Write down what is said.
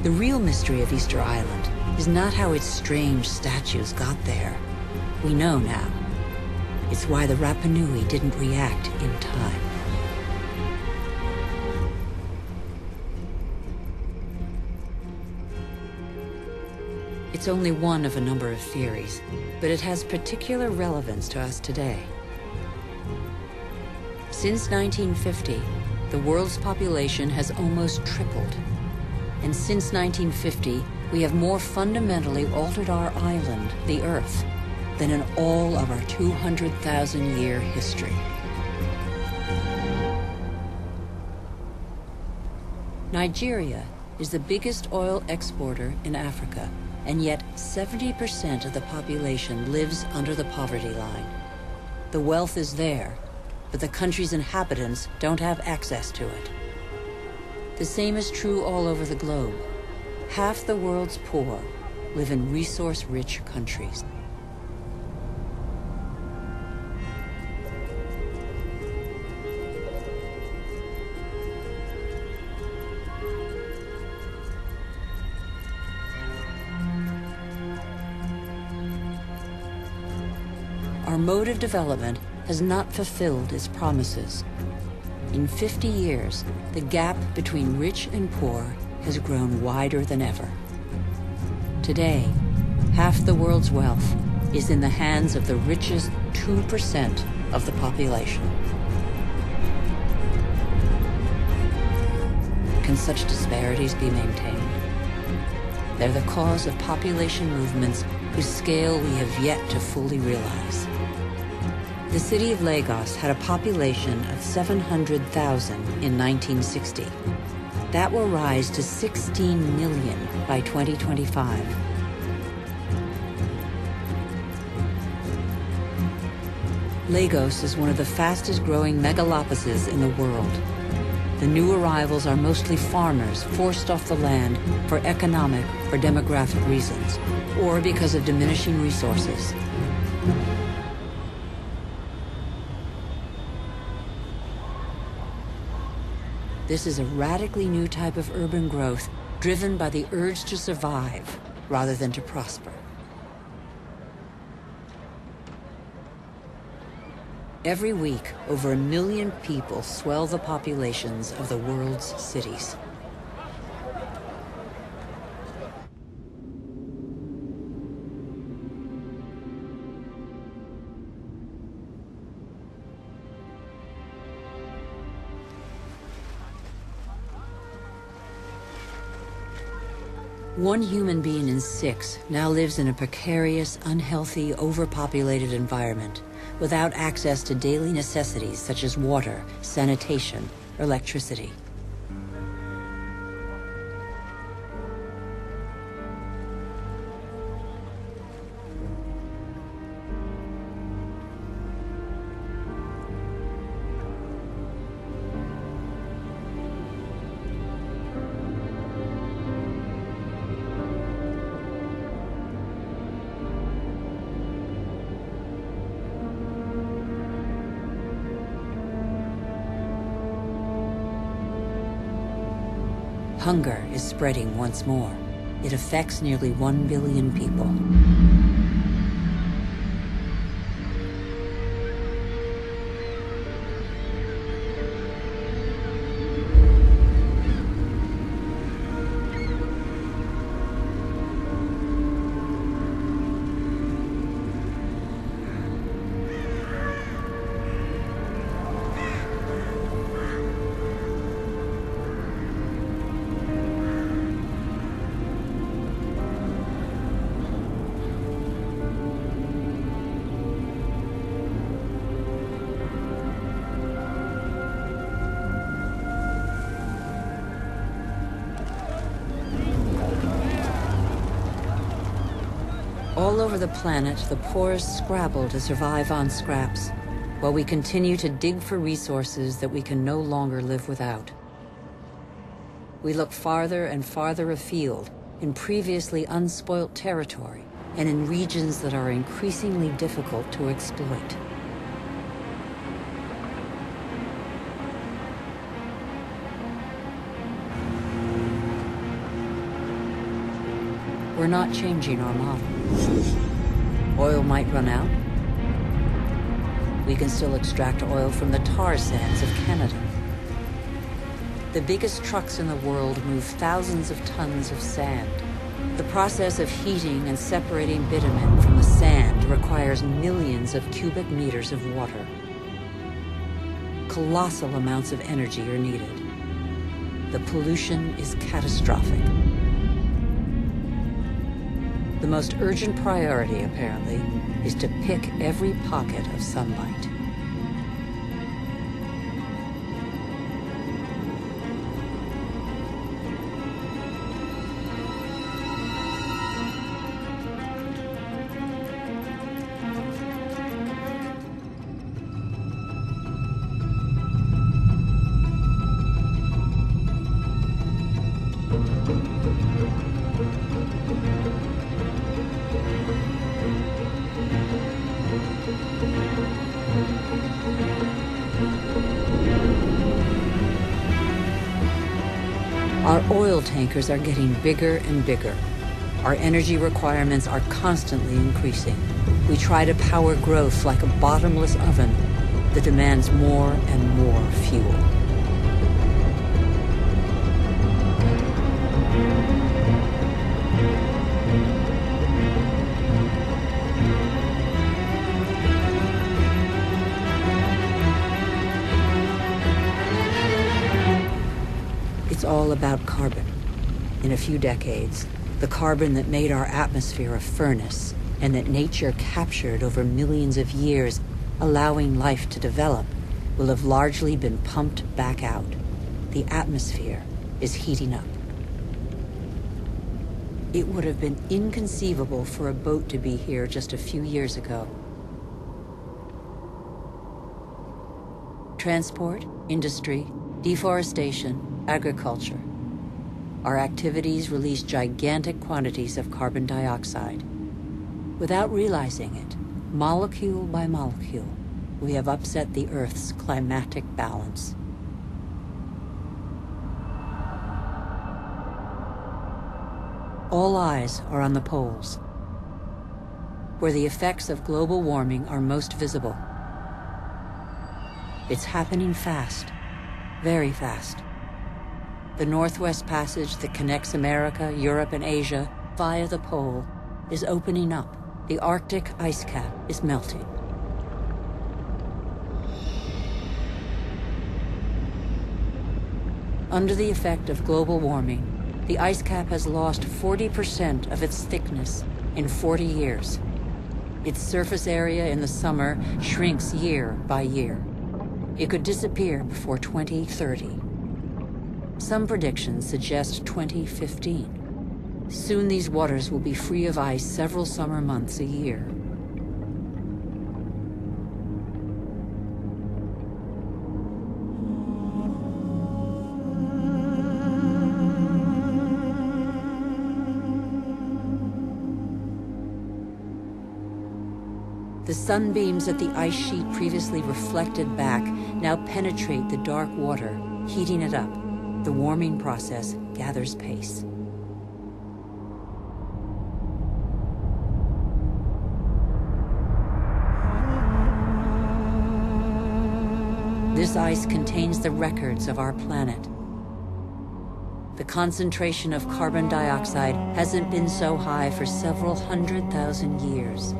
The real mystery of Easter Island is not how its strange statues got there. We know now. It's why the Rapa Nui didn't react in time. It's only one of a number of theories, but it has particular relevance to us today. Since 1950, the world's population has almost tripled. And since 1950, we have more fundamentally altered our island, the Earth, than in all of our 200,000-year history. Nigeria is the biggest oil exporter in Africa, and yet 70% of the population lives under the poverty line. The wealth is there, but the country's inhabitants don't have access to it. The same is true all over the globe. Half the world's poor live in resource-rich countries. Our mode of development has not fulfilled its promises. In 50 years, the gap between rich and poor has grown wider than ever. Today, half the world's wealth is in the hands of the richest 2% of the population. Can such disparities be maintained? They're the cause of population movements whose scale we have yet to fully realize. The city of Lagos had a population of 700,000 in 1960. That will rise to 16 million by 2025. Lagos is one of the fastest growing megalopolises in the world. The new arrivals are mostly farmers forced off the land for economic or demographic reasons, or because of diminishing resources. This is a radically new type of urban growth driven by the urge to survive rather than to prosper. Every week, over 1 million people swell the populations of the world's cities. One human being in 6 now lives in a precarious, unhealthy, overpopulated environment without access to daily necessities such as water, sanitation, or electricity. Hunger is spreading once more. It affects nearly 1 billion people. All over the planet, the poorest scrabble to survive on scraps, while we continue to dig for resources that we can no longer live without. We look farther and farther afield, in previously unspoilt territory, and in regions that are increasingly difficult to exploit. we're not changing our model. Oil might run out. We can still extract oil from the tar sands of Canada. The biggest trucks in the world move thousands of tons of sand. The process of heating and separating bitumen from the sand requires millions of cubic meters of water. Colossal amounts of energy are needed. The pollution is catastrophic. The most urgent priority, apparently, is to pick every pocket of sunlight. Our oil tankers are getting bigger and bigger. Our energy requirements are constantly increasing. We try to power growth like a bottomless oven that demands more and more fuel. It's all about carbon. In a few decades, the carbon that made our atmosphere a furnace and that nature captured over millions of years, allowing life to develop, will have largely been pumped back out. The atmosphere is heating up. It would have been inconceivable for a boat to be here just a few years ago. Transport, industry, deforestation, agriculture. Our activities release gigantic quantities of carbon dioxide. Without realizing it, molecule by molecule, we have upset the Earth's climatic balance. All eyes are on the poles, where the effects of global warming are most visible. It's happening fast, very fast. The Northwest Passage that connects America, Europe, and Asia via the pole is opening up. The Arctic ice cap is melting. Under the effect of global warming, the ice cap has lost 40% of its thickness in 40 years. Its surface area in the summer shrinks year by year. It could disappear before 2030. Some predictions suggest 2015. Soon these waters will be free of ice several summer months a year. The sunbeams that the ice sheet previously reflected back now penetrate the dark water, heating it up. The warming process gathers pace. This ice contains the records of our planet. The concentration of carbon dioxide hasn't been so high for several 100,000 years.